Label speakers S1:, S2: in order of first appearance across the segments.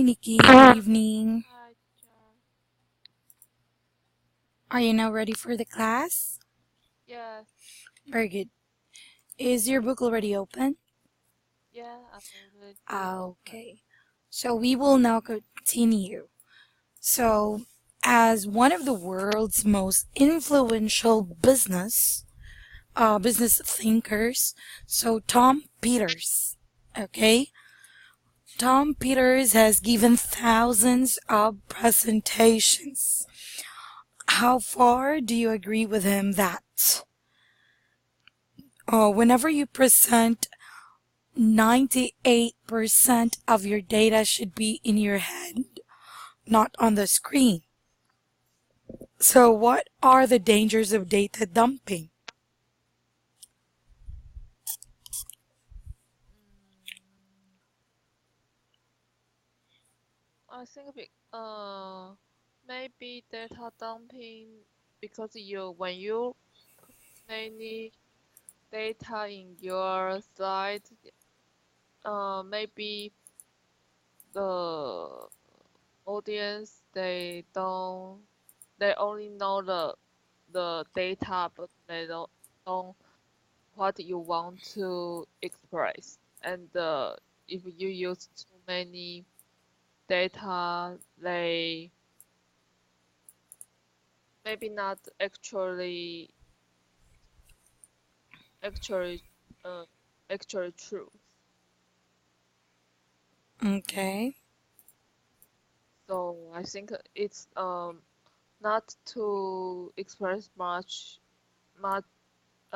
S1: Nikki. Good evening.
S2: Hi, teacher.
S1: Are you now ready for the class?
S2: Yes,
S1: Very good. Is your book already open?
S2: yeah, I'm already open.
S1: Okay. So we will now continue. So, as one of the world's most influential business thinkers, so Tom Peters. Okay, Tom Peters has given thousands of presentations. How far do you agree with him that whenever you present, 98% of your data should be in your head, not on the screen? So, what are the dangers of data dumping?
S2: Mm, I think maybe data dumping because when you put many data in your slide, maybe the audience they only know the data, but they don't know what you want to express. And if you use too many data, they maybe not actually uh actually true.
S1: Okay,
S2: So I think it's not to express much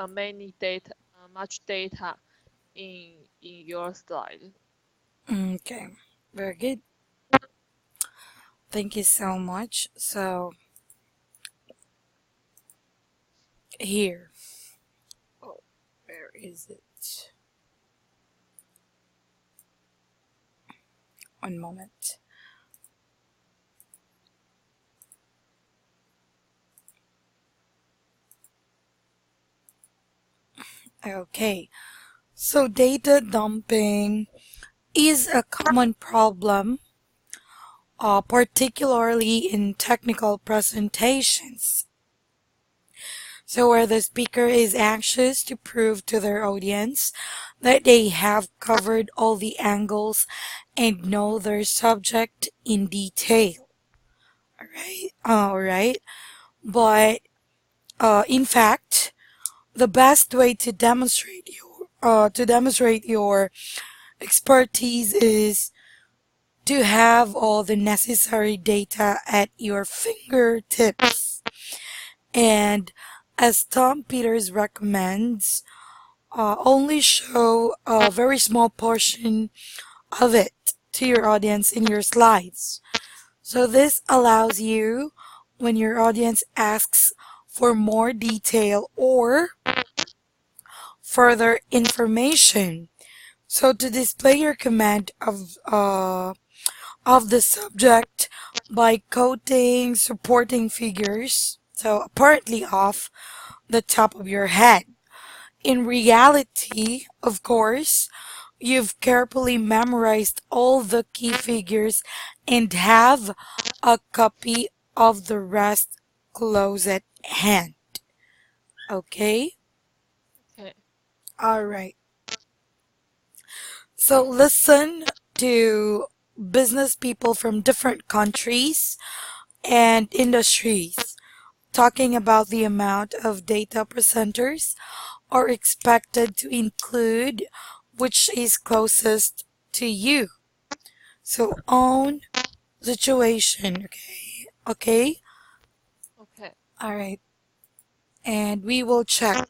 S2: many data much data in your slide.
S1: okay, very good. Thank you so much. So, here, oh, where is it? One moment. Okay, so data dumping is a common problem, particularly in technical presentations. So, where the speaker is anxious to prove to their audience that they have covered all the angles and know their subject in detail. Alright. But in fact, the best way to demonstrate your expertise is to have all the necessary data at your fingertips. And as Tom Peters recommends, only show a very small portion of it to your audience in your slides. So this allows you, when your audience asks for more detail or further information, so to display your command of the subject by quoting supporting figures, so apparently off the top of your head. In reality, of course, you've carefully memorized all the key figures and have a copy of the rest close at hand. Okay?
S2: Okay.
S1: Alright. So listen to business people from different countries and industries talking about the amount of data presenters are expected to include, which is closest to you. So own situation, okay? Okay?
S2: Okay.
S1: All right. And we will check.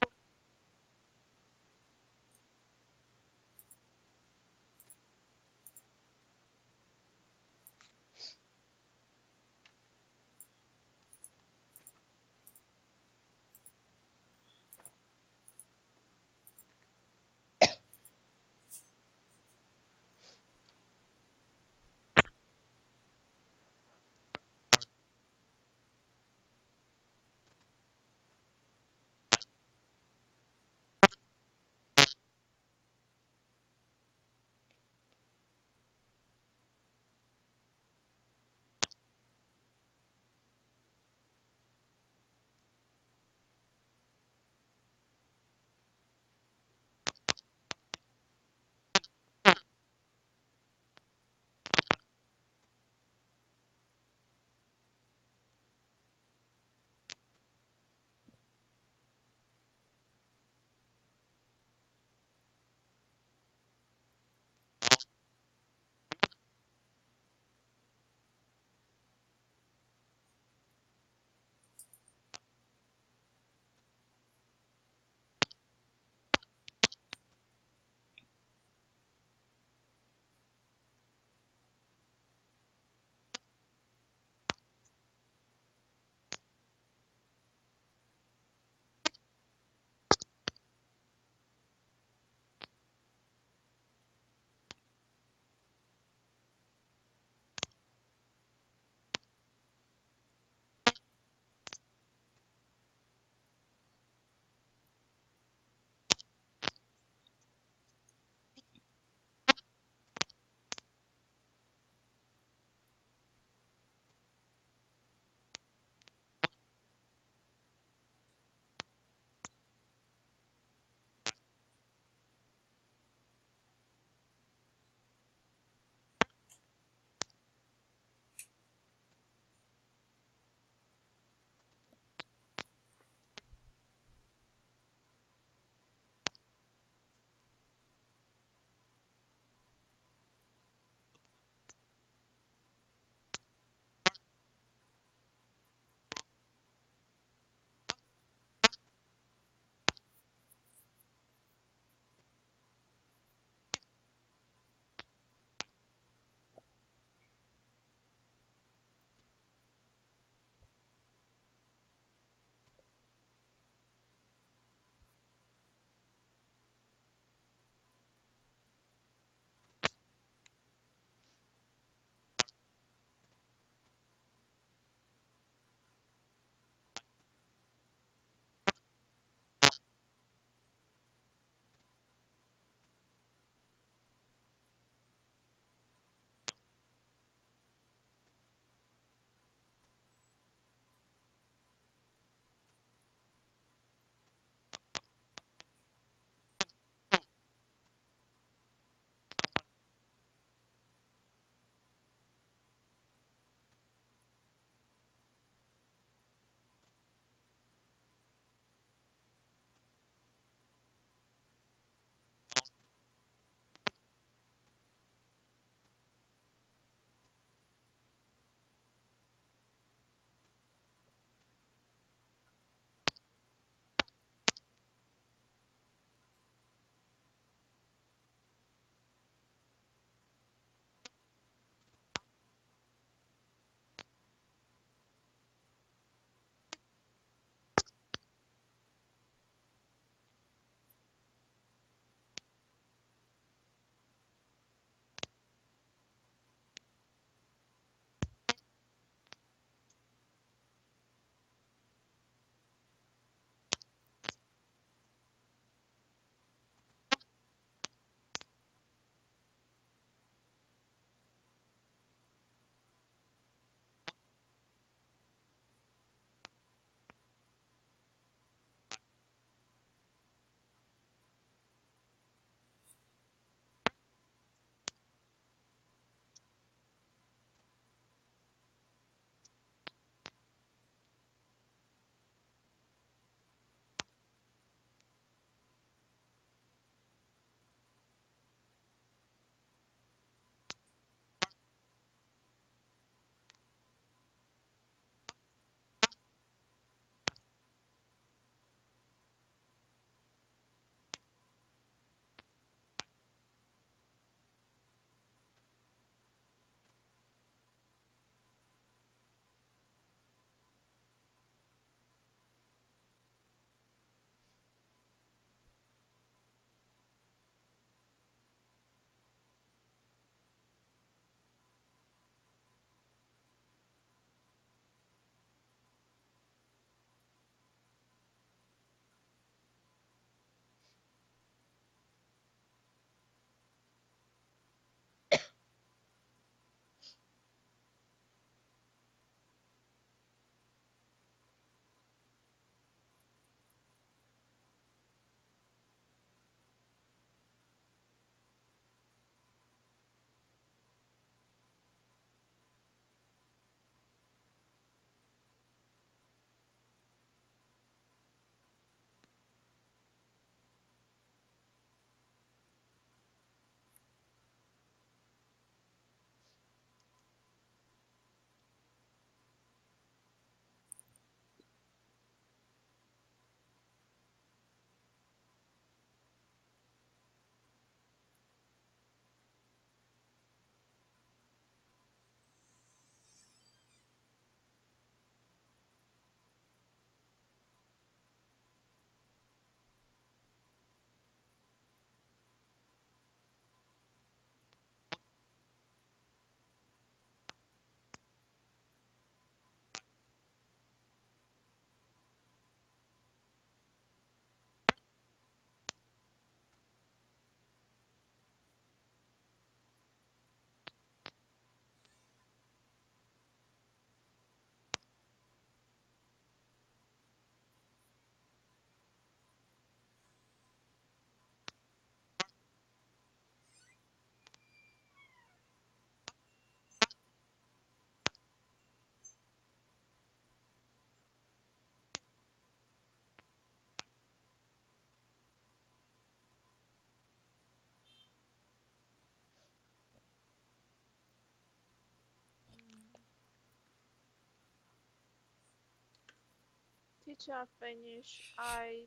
S2: teacher finish, I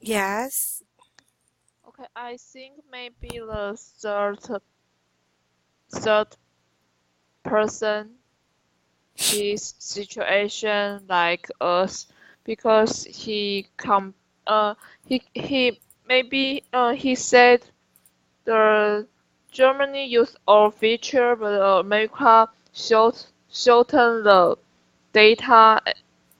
S1: Yes.
S2: okay. I think maybe the third person, his situation like us, because uh he maybe he said the Germany use all feature, but America shorten the data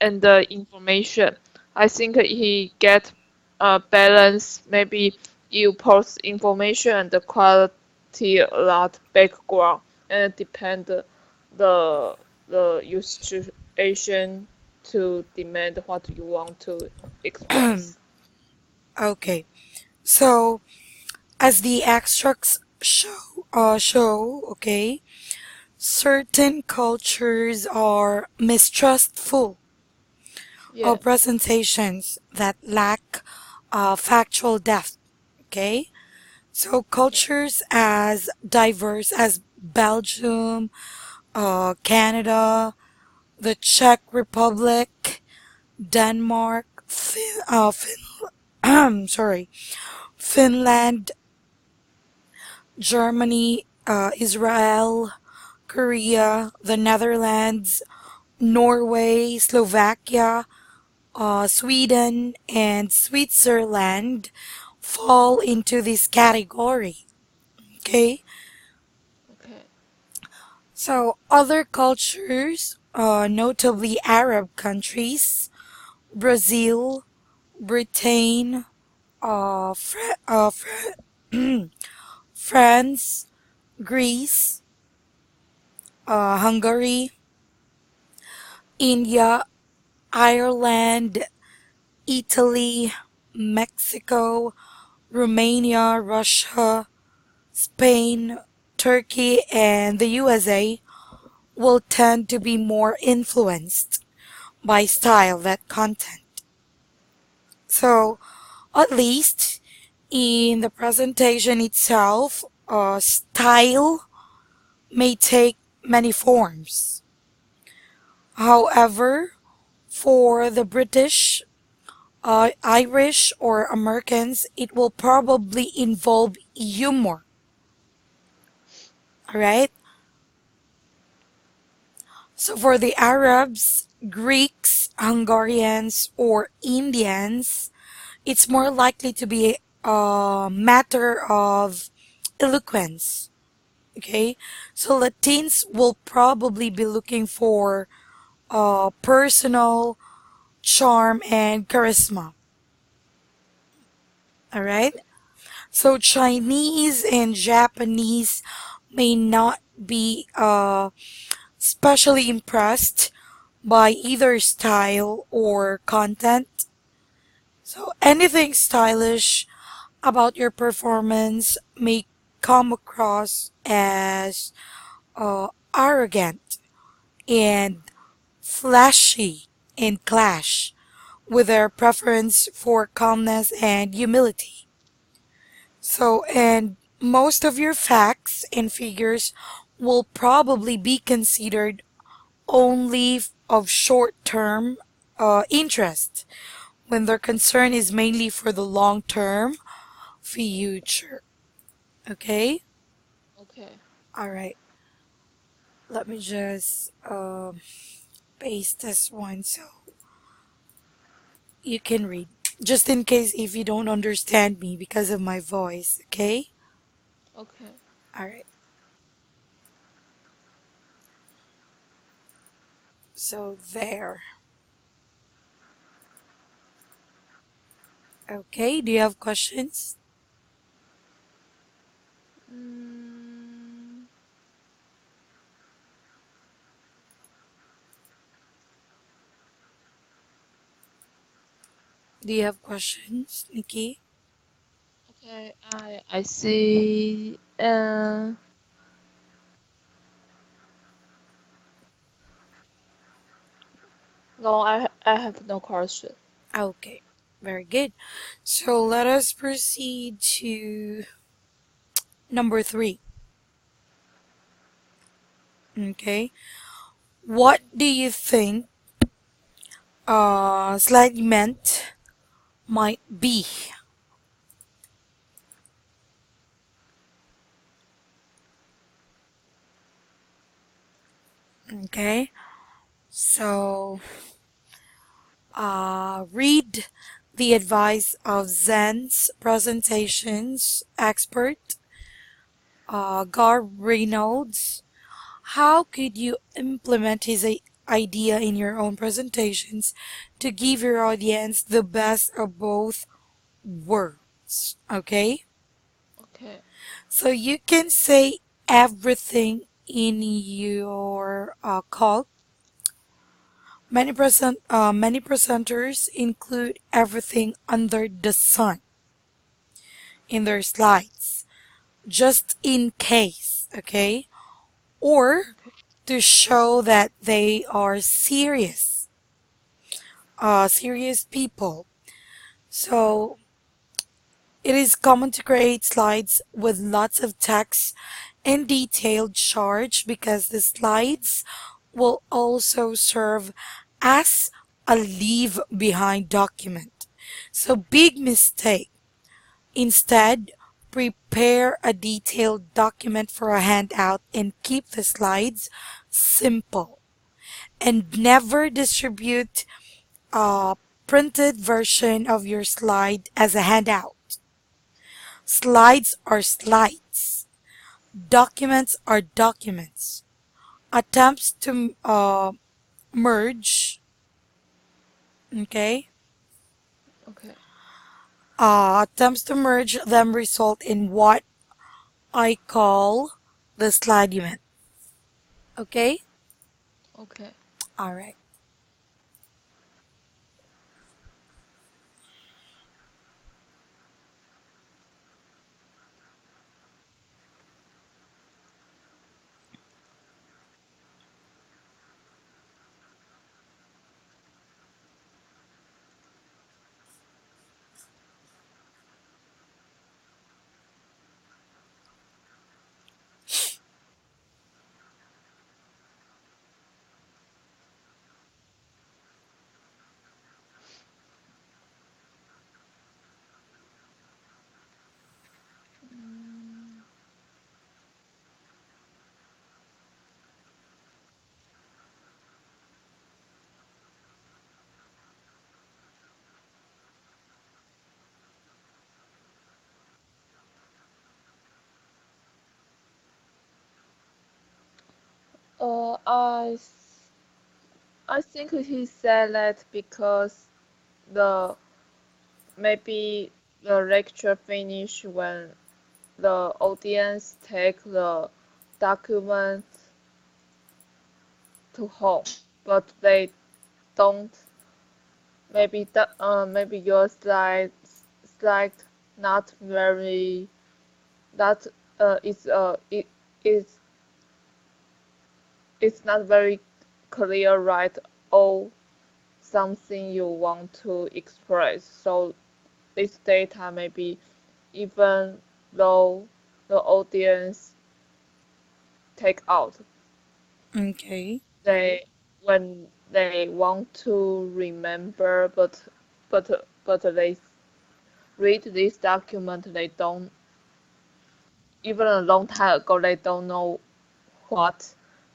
S2: and the information. I think he get a balance. Maybe you post information and the quality a lot background and depend the the situation to demand what you want to express.
S1: Okay. So, as the extracts show, okay, certain cultures are mistrustful of
S2: Yes.
S1: presentations that lack factual depth. Okay, so
S2: Okay.
S1: cultures as diverse as Belgium, Canada, the Czech Republic, Denmark, sorry, Finland, Germany, Israel, Korea, the Netherlands, Norway, Slovakia, Sweden, and Switzerland fall into this category. Okay,
S2: Okay.
S1: so other cultures, notably Arab countries, Brazil, Britain, France, Greece, Hungary, India, Ireland, Italy, Mexico, Romania, Russia, Spain, Turkey, and the USA will tend to be more influenced by style than content. So, at least in the presentation itself, style may take many forms. However, for the British, Irish, or Americans, it will probably involve humor. Alright? So for the Arabs, Greeks, Hungarians, or Indians, it's more likely to be a matter of eloquence. Okay? So Latins will probably be looking for personal charm and charisma. Alright? So Chinese and Japanese may not be specially impressed by either style or content. So anything stylish about your performance may come across as arrogant and flashy and clash with their preference for calmness and humility. So, and most of your facts and figures will probably be considered only of short term interest when their concern is mainly for the long term future. Okay?
S2: Okay.
S1: Alright, let me just paste this one so you can read. Just in case if you don't understand me because of my voice, okay?
S2: Okay.
S1: Alright, so there. Okay, do you have questions?
S2: Mm,
S1: Do you have questions, Nikki?
S2: okay. I see. No, I have no question.
S1: Okay, very good. So let us proceed to number three. Okay, what do you think Slightly meant might be. Okay, so read the advice of Zen's presentations expert, Gar Reynolds. How could you implement his idea in your own presentations to give your audience the best of both worlds? Okay,
S2: Okay.
S1: so you can say everything in your call. Many presenters include everything under the sun in their slides, just in case, okay? Or
S2: Okay.
S1: to show that they are serious people. So it is common to create slides with lots of text and detailed charts because the slides will also serve as a leave behind document. So big mistake. Instead, prepare a detailed document for a handout and keep the slides simple. And never distribute a printed version of your slide as a handout. Slides are slides. Documents are documents. Attempts to merge, okay?
S2: Okay.
S1: Attempts to merge them result in what I call the slide event. Okay?
S2: Okay.
S1: Alright.
S2: Mm, Uh, I, s- I think he said that because the maybe the lecture finish when the audience take the document to home, but they don't. Maybe your slide not very that it's it's not very clear, right? Or something you want to express. So this data maybe even though the audience take out,
S1: Okay.
S2: they when they want to remember, but they read this document, they don't even a long time ago they don't know what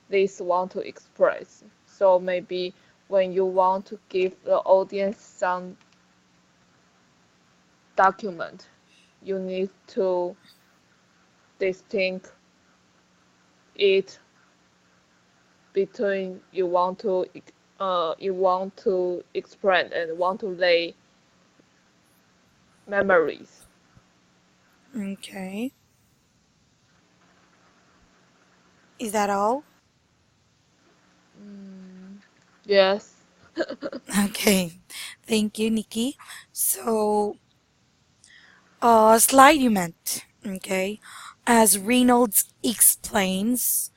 S2: this want to express. So maybe when you want to give the audience some document, you need to distinct it between you want to explain and want to lay memories.
S1: Okay. Is that all?
S2: Mm, yes.
S1: Okay. Thank you, Nikki. So, slide you meant, okay, as Reynolds explains,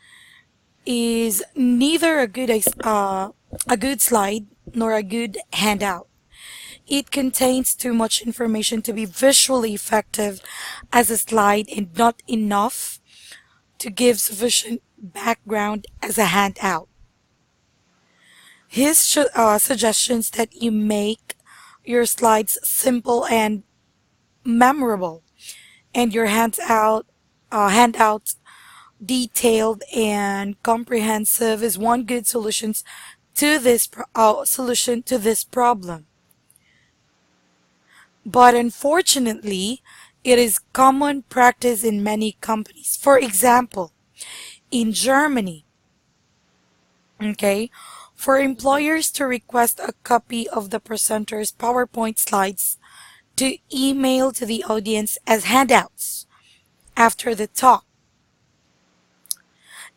S1: is neither a good slide nor a good handout. It contains too much information to be visually effective as a slide and not enough to give sufficient background as a handout. His suggestions that you make your slides simple and memorable, and your handouts detailed and comprehensive is one good solution to this problem. But unfortunately, it is common practice in many companies. For example, in Germany, okay, for
S2: Okay.
S1: employers to request a copy of the presenter's PowerPoint slides to email to the audience as handouts after the talk.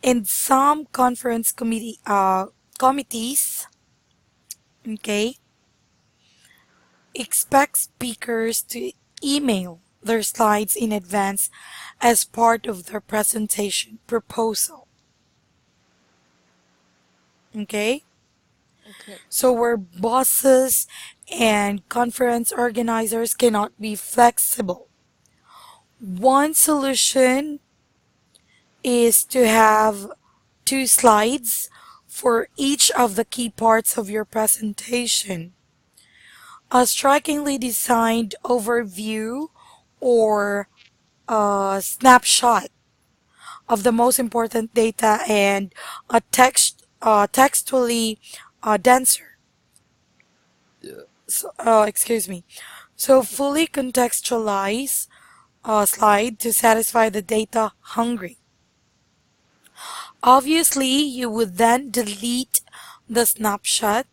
S1: In some committees, okay, expect speakers to email their slides in advance as part of their presentation proposal. Okay?
S2: Okay.
S1: So, where bosses and conference organizers cannot be flexible, one solution is to have two slides for each of the key parts of your presentation. A strikingly designed overview or a snapshot of the most important data, and a textually denser. Excuse me. So fully contextualize slide to satisfy the data hungry. Obviously, you would then delete the snapshot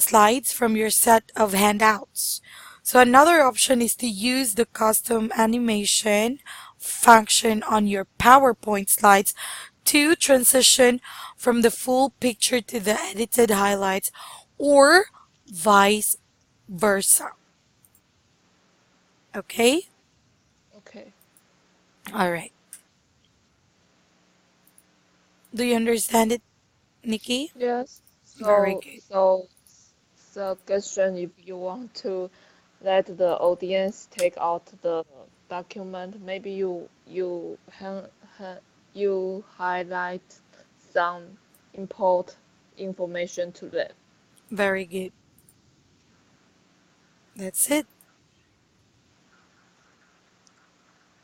S1: slides from your set of handouts. So another option is to use the custom animation function on your PowerPoint slides to transition from the full picture to the edited highlights, or vice versa. Okay?
S2: Okay.
S1: All right. Do you understand it, Nikki?
S2: Yes.
S1: Very
S2: So,
S1: good.
S2: suggestion if you want to let the audience take out the document, maybe you highlight some import information to them.
S1: Very good. That's it.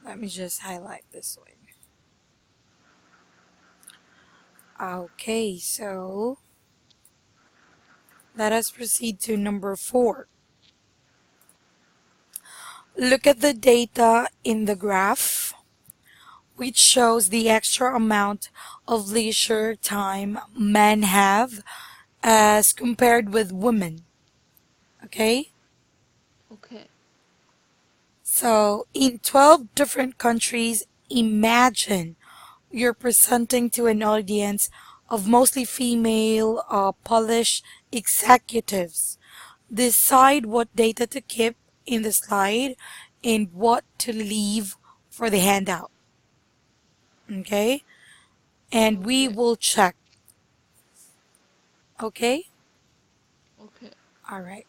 S1: Let me just highlight this one. Okay, so let us proceed to number 4. Look at the data in the graph, which shows the extra amount of leisure time men have as compared with women. Okay?
S2: Okay.
S1: So, in 12 different countries, imagine you're presenting to an audience of mostly female Polish executives. Decide what data to keep in the slide and what to leave for the handout. Okay? And we
S2: Okay.
S1: will check. Okay?
S2: Okay.
S1: All right.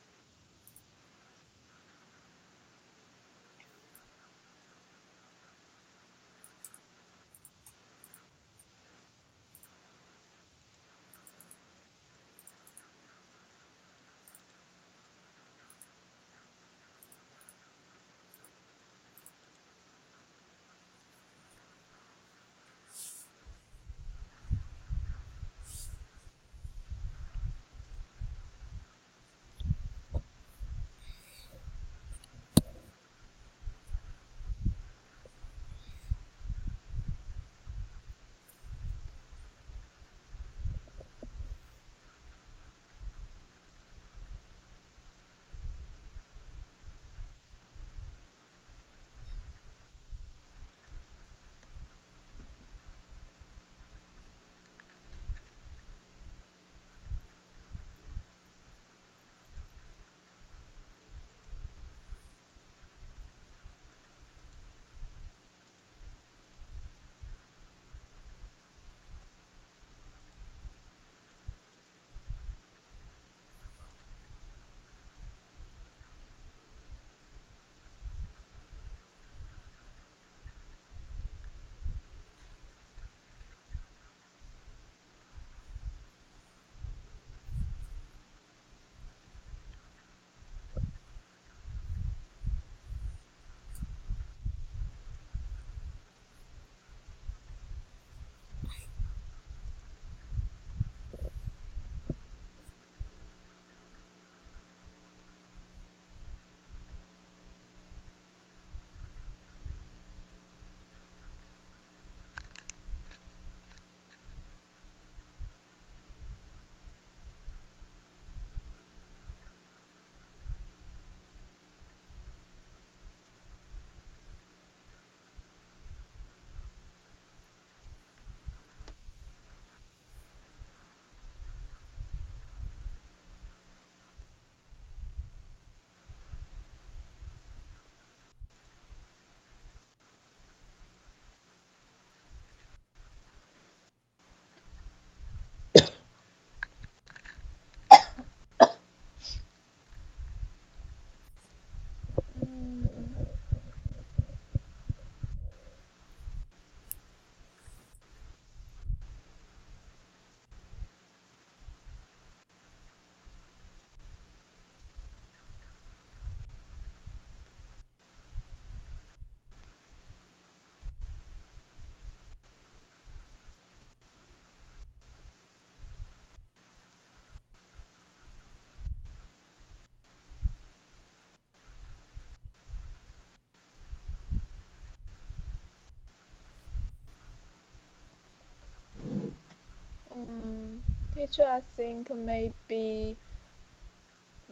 S2: teacher, I think maybe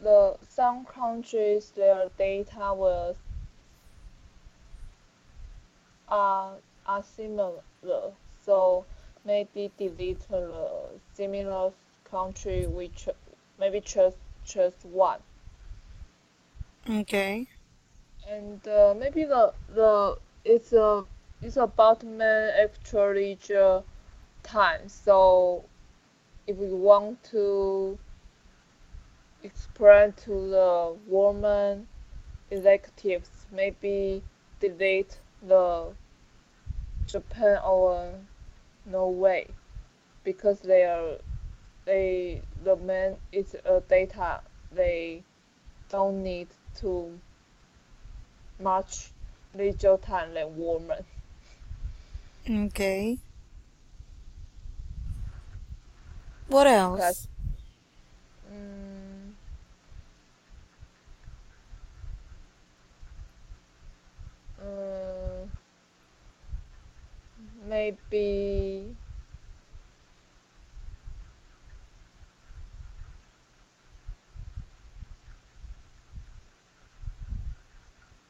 S2: the some countries their data will are similar, so maybe delete the similar country which maybe just one,
S1: Okay.
S2: and maybe the it's about man actually time. So if we want to explain to the woman electives, maybe delete the Japan or Norway because the man is a data they don't need too much leisure time than women.
S1: Okay. What
S2: Okay.
S1: else?
S2: Mm, uh, maybe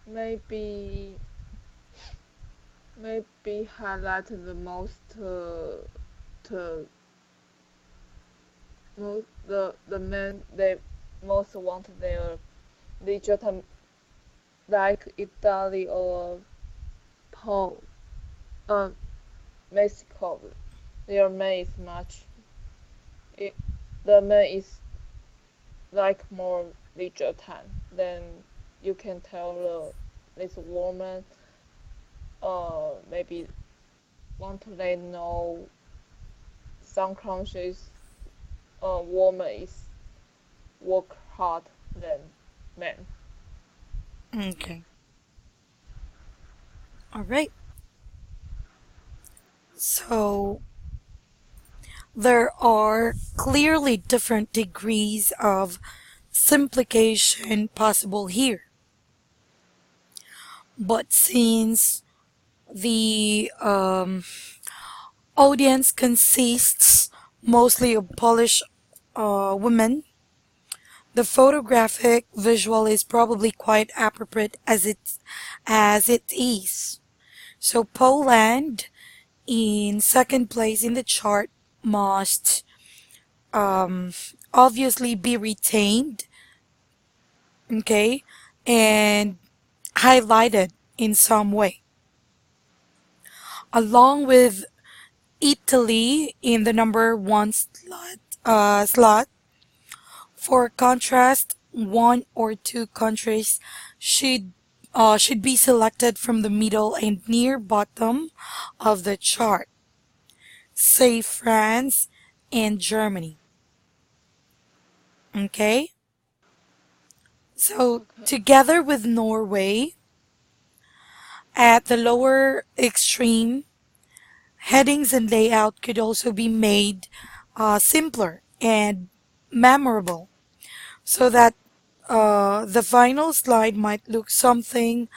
S2: maybe maybe highlight the to most the men they most want their leisure time like Italy or Paul uh Mexico. Their man is much it, the man is like more leisure time. Then you can tell this woman maybe want to let know some countries woman is work hard than men.
S1: Okay. All right. So there are clearly different degrees of simplification possible here. But since the audience consists mostly of Polish women, the photographic visual is probably quite appropriate as it is. So Poland in second place in the chart must um, obviously be retained, okay, and highlighted in some way, along with Italy in the number one slot. For contrast, one or two countries should should be selected from the middle and near bottom of the chart, say France and Germany. Okay, so
S2: Okay.
S1: together with Norway at the lower extreme, headings and layout could also be made simpler and memorable so that the final slide might look something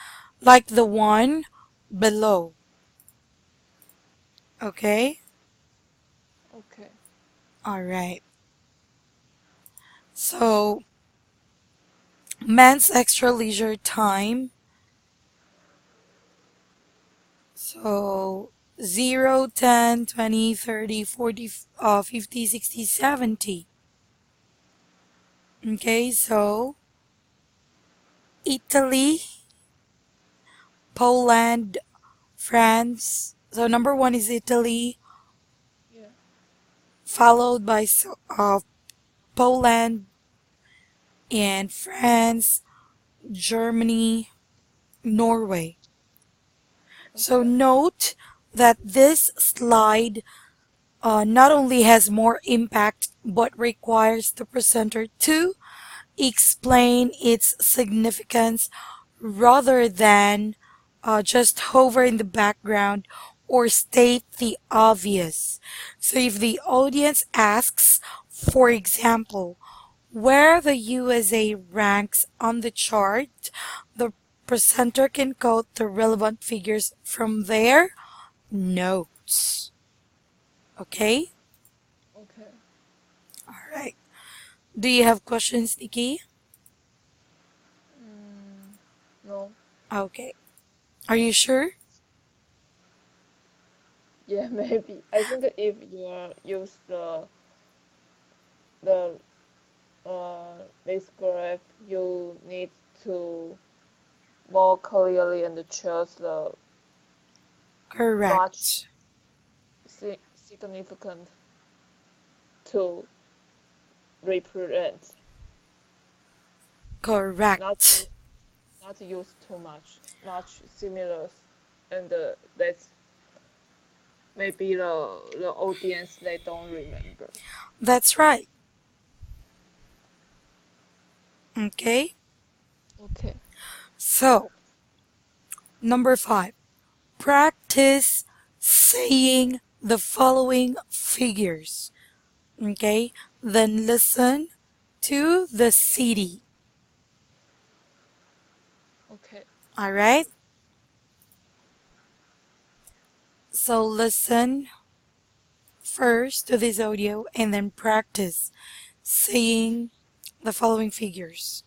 S1: like the one below. Okay?
S2: Okay.
S1: Alright. So, men's extra leisure time. So, 0, 10, 20, 30, 40, 50, 60, 70. Okay, so Italy, Poland, France. So, number one is Italy,
S2: Yeah.
S1: followed by Poland and France, Germany, Norway. So
S2: Okay.
S1: note that this slide not only has more impact but requires the presenter to explain its significance rather than just hover in the background or state the obvious. So if the audience asks, for example, where the USA ranks on the chart, the presenter can quote the relevant figures from their notes. Okay?
S2: Okay.
S1: Do you have questions, Nikki?
S2: Mm, no.
S1: Okay. Are you sure?
S2: Yeah, maybe. I think if you use the this graph, you need to more clearly and choose the much
S1: Correct.
S2: significant to represent, not
S1: Correct.
S2: use, not use too much similar, and that's maybe the audience they don't remember.
S1: That's right. Okay.
S2: Okay.
S1: So, number five, practice saying the following figures. Okay. Then listen to the CD.
S2: Okay.
S1: All right. So, listen first to this audio and then practice saying the following figures.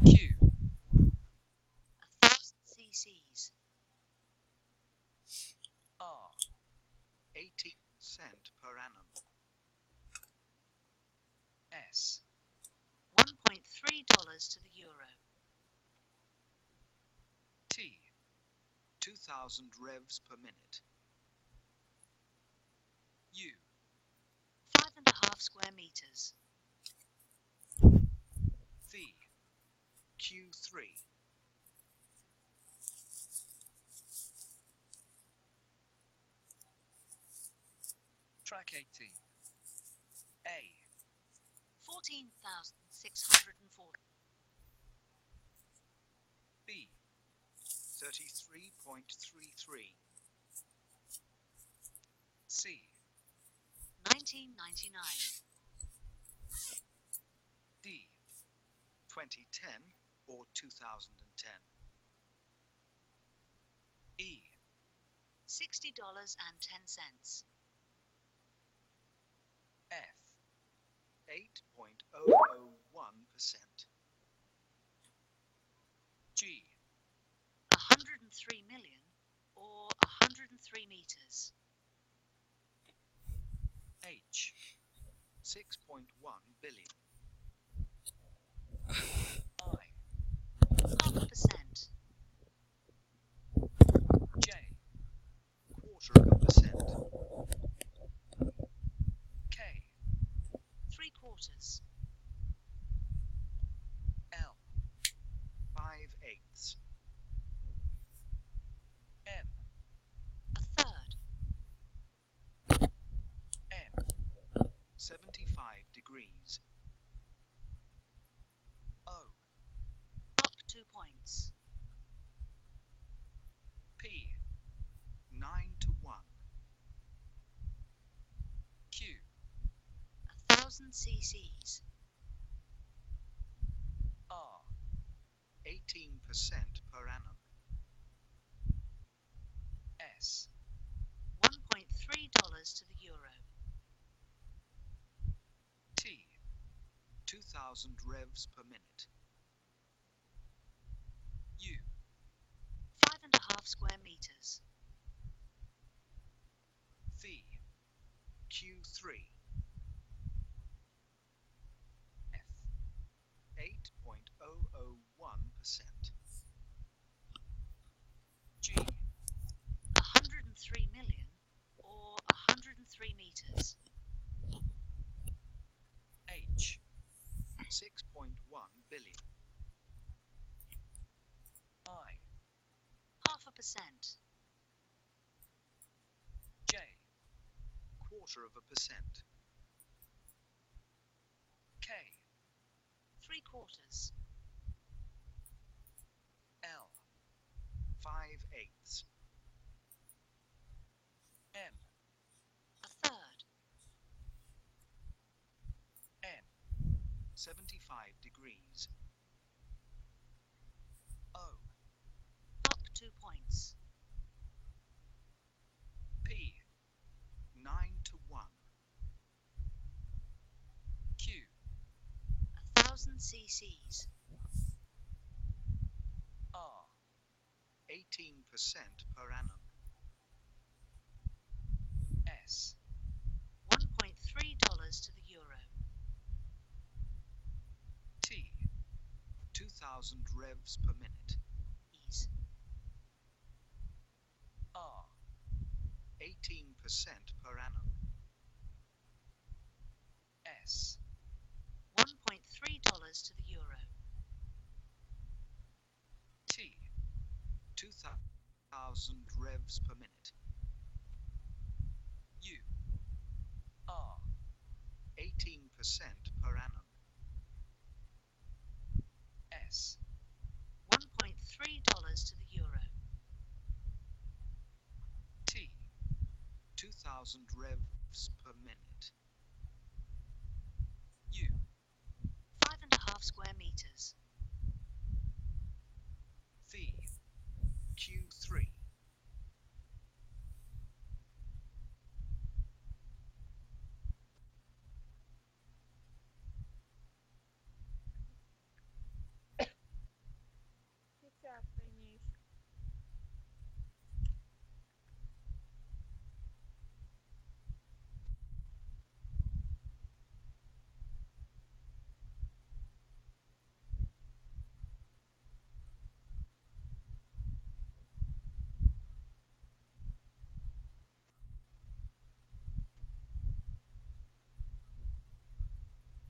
S3: Q. 1,000 cc's. R. 80% per annum. S. $1.3 to the euro. T. 2,000 revs per minute. U. 5.5 square meters. V. Q3. Track 18. A. 14,640. B. 33.33. C. 1999. D. 2010 or 2010. E. $60.10. F. 8.001%. G. 103 million or 103 meters. H. 6.1 billion. I. Half a percent. J. Quarter of a percent. K. 3/4. L. 5/8. M. A third. N. 75 degrees. O. Up 2 points. P. 9 to 1. Q. 1,000 cc's. R. 18% per annum. S. $1.3 to the euro. T. 2,000 revs per minute. U. 5.5 square meters. V. Q3. F. 8.001%. G. 103 million or 103 meters. H. 6.1 billion. I. Half a percent. J. Quarter of a percent. K. 3/4. L. 5/8. M. A third. N. 75 degrees. O. Up 2 points. P. 9 to 1. Q. 1,000 cc's. R. 18% per annum. S. $1.3 to the euro. T. 2,000 revs per minute. Ease. R. 18% per annum. S. $1.3 to the euro. T. 2,000 revs per minute. U. R. 18% per annum. S. $1.3 to the euro. T. 2,000 revs per minute. U. 5.5 square meters. V. Q3.
S2: Teacher, finish.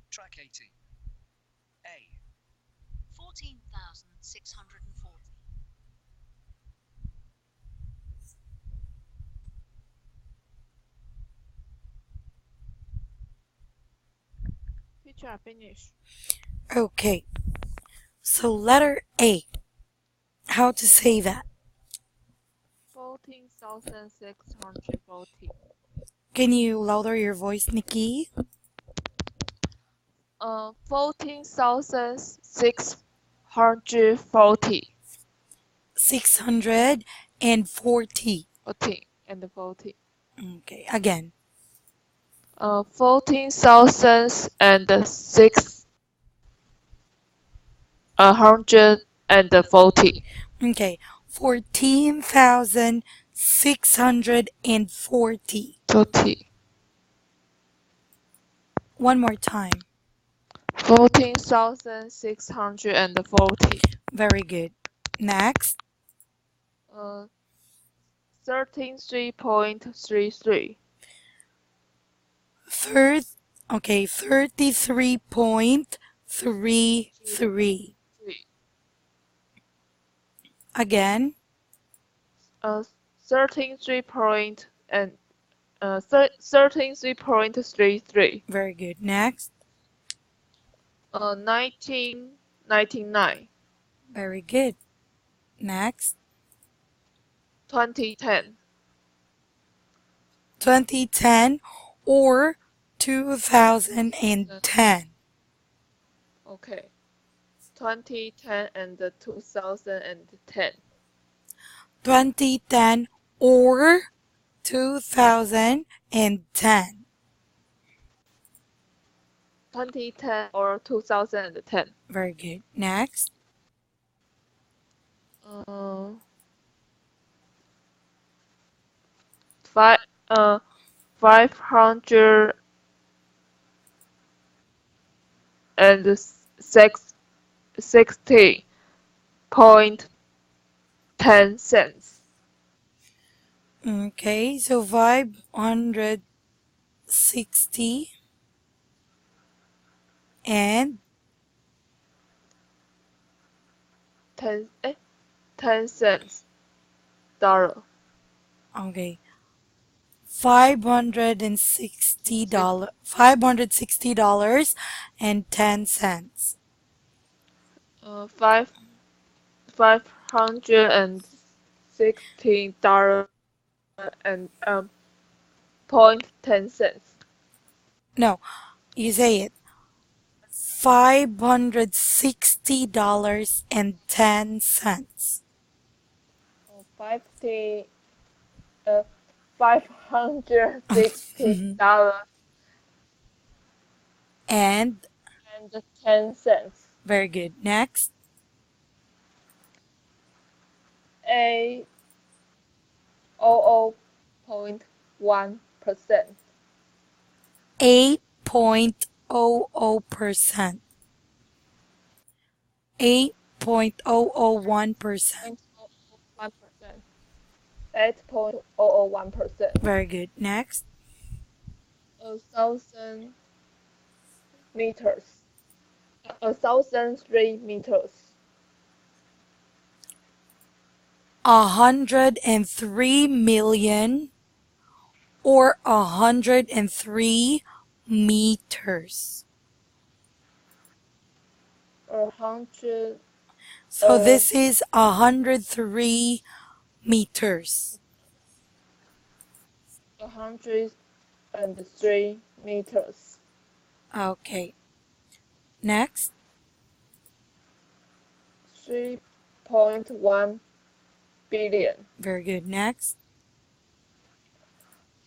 S3: Track 18. A. 14,640.
S2: Teacher, finish.
S1: Okay, so letter A. How to say that?
S2: 14,640.
S1: Can you louder your voice, Nikki?
S2: 14,640.
S1: 640.
S2: 40 and 40.
S1: Okay, again.
S2: 14,640.
S1: Okay, 14,640.
S2: 40.
S1: One more time.
S2: 14,640.
S1: Very good. Next.
S2: 33.33.
S1: Third. Okay, 33.33. Again.
S2: 13.33.
S1: Very good. Next.
S2: 1999.
S1: Very good. Next.
S2: 2010.
S1: 2010 or 2010.
S2: Okay. 2010 and 2010.
S1: 2010 or 2010.
S2: 2010 or 2010.
S1: Very good. Next.
S2: Uh, five 560.10 cents.
S1: Okay, so 560 and
S2: 10 cents dollar.
S1: okay, $560, $560.10.
S2: Five $516 and point 10 cents.
S1: No, you say it. $560.10.
S2: 50 $560
S1: And
S2: and 10 cents.
S1: very good. Next.
S2: A 00.1%.
S1: 8.00%. 8.001%.
S2: 0.001%. 8.001%.
S1: Very good. Next.
S2: 1,000 meters. 1,003 meters.
S1: 103 million or 103 meters.
S2: 100
S1: So this is 103 meters.
S2: 103 meters.
S1: Okay. Next.
S2: 3.1 billion.
S1: Very good. Next.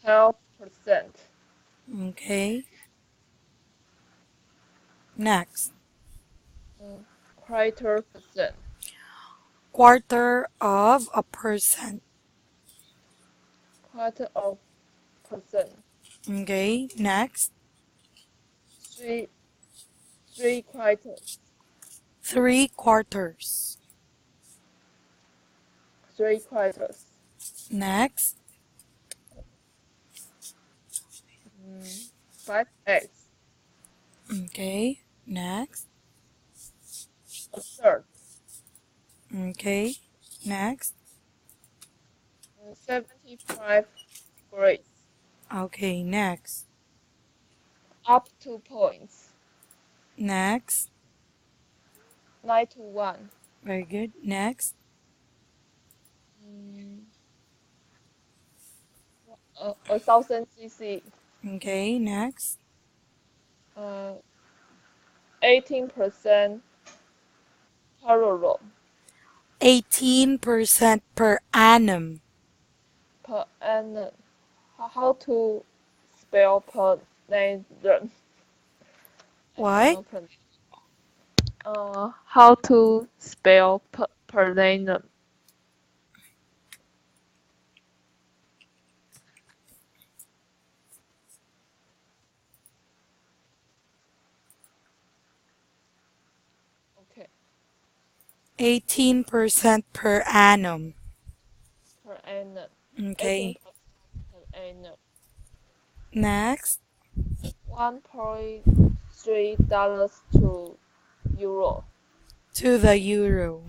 S2: 12%.
S1: Okay. Next.
S2: Quarter percent.
S1: Quarter of a percent.
S2: Quarter of percent.
S1: Okay. Next.
S2: Three three quarters.
S1: 3 quarters.
S2: 3 quarters.
S1: Next.
S2: 5/8.
S1: Okay. Next.
S2: A third.
S1: Okay. Next.
S2: 75 degrees.
S1: Okay. Next.
S2: Up 2 points.
S1: Next.
S2: 9 to 1.
S1: Very good. Next.
S2: 1,000 cc.
S1: Okay. Next.
S2: 18% parallel
S1: 18% per annum.
S2: per annum. How to spell per annum? I don't
S1: What?
S2: know how to spell per annum.
S1: 18% per annum.
S2: per annum.
S1: Okay.
S2: 18% per annum.
S1: Next.
S2: $1.3 to euro
S1: To the euro.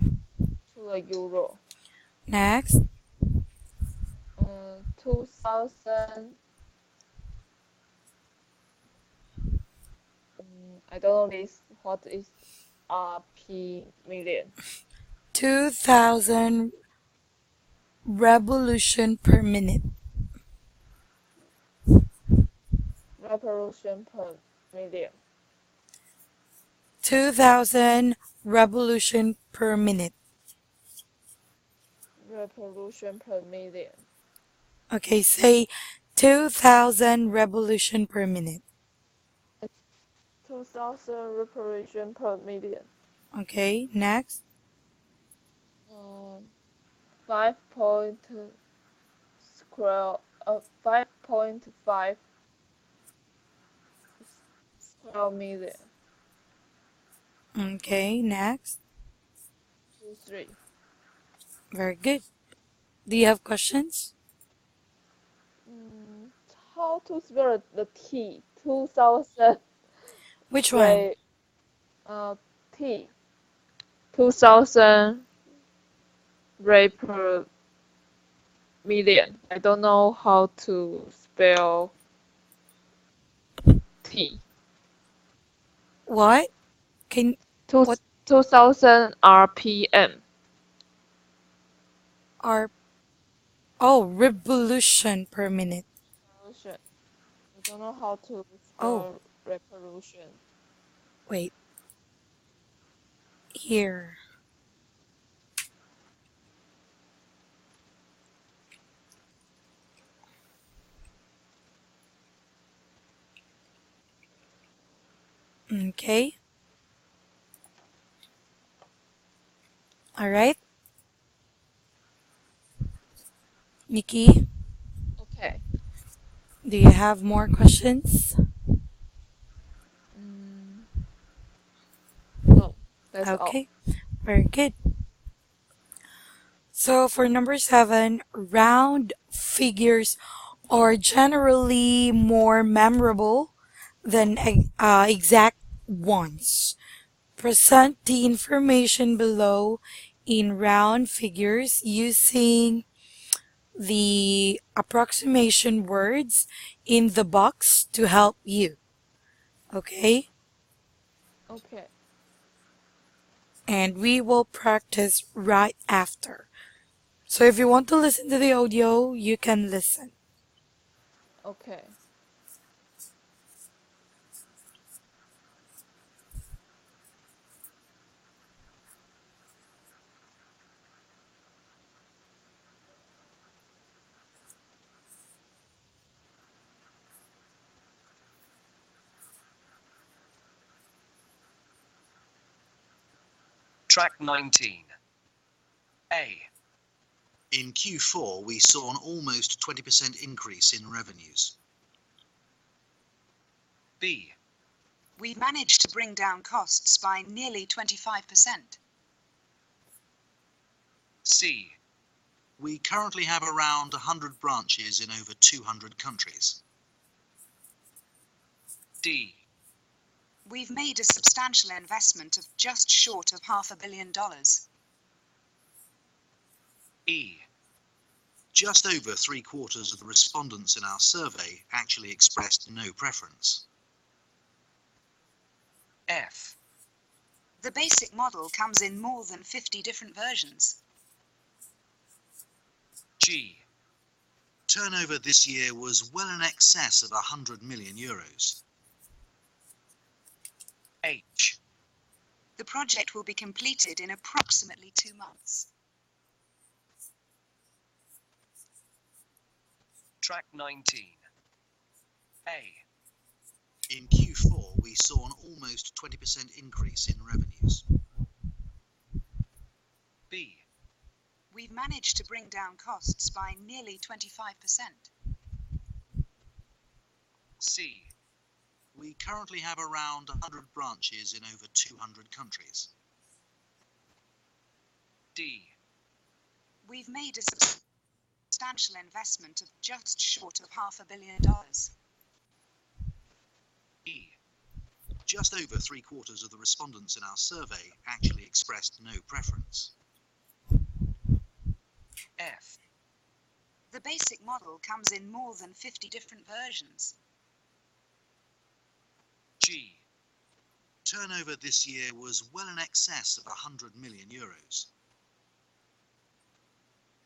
S2: to the euro.
S1: Next.
S2: 2000. I don't know this. What is RP million?
S1: 2000 revolution per minute.
S2: Revolution per million.
S1: 2000 revolution per minute.
S2: Revolution per million.
S1: Okay, say 2000 revolution per minute.
S2: 2000 revolution per million.
S1: Okay, next.
S2: 5 point square 5.5 square million.
S1: Okay, next.
S2: 23.
S1: Very good. Do you have questions?
S2: Mm, how to spell the T? 2000
S1: Which one?
S2: ray T. 2000 ray per million. I don't know how to spell T.
S1: What? Can
S2: Two,
S1: what
S2: 2000 RPM.
S1: are oh revolution per minute.
S2: Revolution. I don't know how to
S1: Oh,
S2: spell revolution.
S1: wait. Here. Okay. All right. Nikki,
S2: Okay.
S1: do you have more questions?
S2: Mm, no, that's all.
S1: Okay. Very good. So for number 7, round figures are generally more memorable than exact ones. Present the information below in round figures using the approximation words in the box to help you. Okay?
S2: Okay.
S1: And we will practice right after. So if you want to listen to the audio, you can listen.
S2: Okay.
S3: Track 19. A. In Q4, we saw an almost 20% increase in revenues. B.
S4: We've managed to bring down costs by nearly 25%.
S3: C. We currently have around 100 branches in over 200 countries. D.
S4: We've made a substantial investment of just short of $500 million.
S3: E. Just over 3/4 of the respondents in our survey actually expressed no preference. F.
S4: The basic model comes in more than 50 different versions.
S3: G. Turnover this year was well in excess of 100 million euros. H.
S4: The project will be completed in approximately 2 months.
S3: Track 19. A. In Q4, we saw an almost 20% increase in revenues. B.
S4: We've managed to bring down costs by nearly 25%.
S3: C. We currently have around 100 branches in over 200 countries. D.
S4: We've made a substantial investment of just short of $500 million.
S3: E. Just over 3/4 of the respondents in our survey actually expressed no preference. F.
S4: The basic model comes in more than 50 different versions.
S3: G. Turnover this year was well in excess of 100 million euros.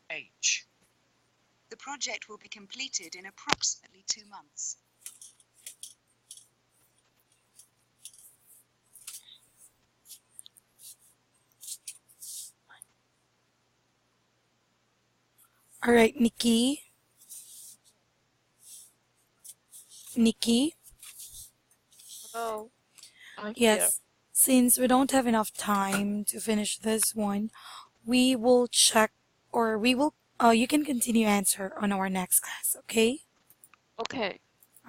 S3: H.
S4: The project will be completed in approximately 2 months.
S1: All right, Nikki. Nikki.
S2: Hello, I'm here.
S1: Yes. Since we don't have enough time to finish this one, we will check or we will you can continue answer on our next class, okay?
S2: Okay.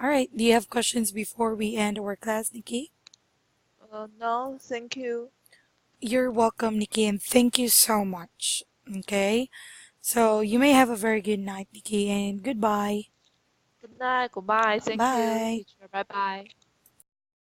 S1: All right. Do you have questions before we end our class, Nikki?
S2: No, thank you.
S1: You're welcome, Nikki, and thank you so much. Okay? So you may have a very good night, Nikki, and goodbye.
S2: Good night, goodbye. Thank you,
S1: Bye.
S2: teacher. Bye bye.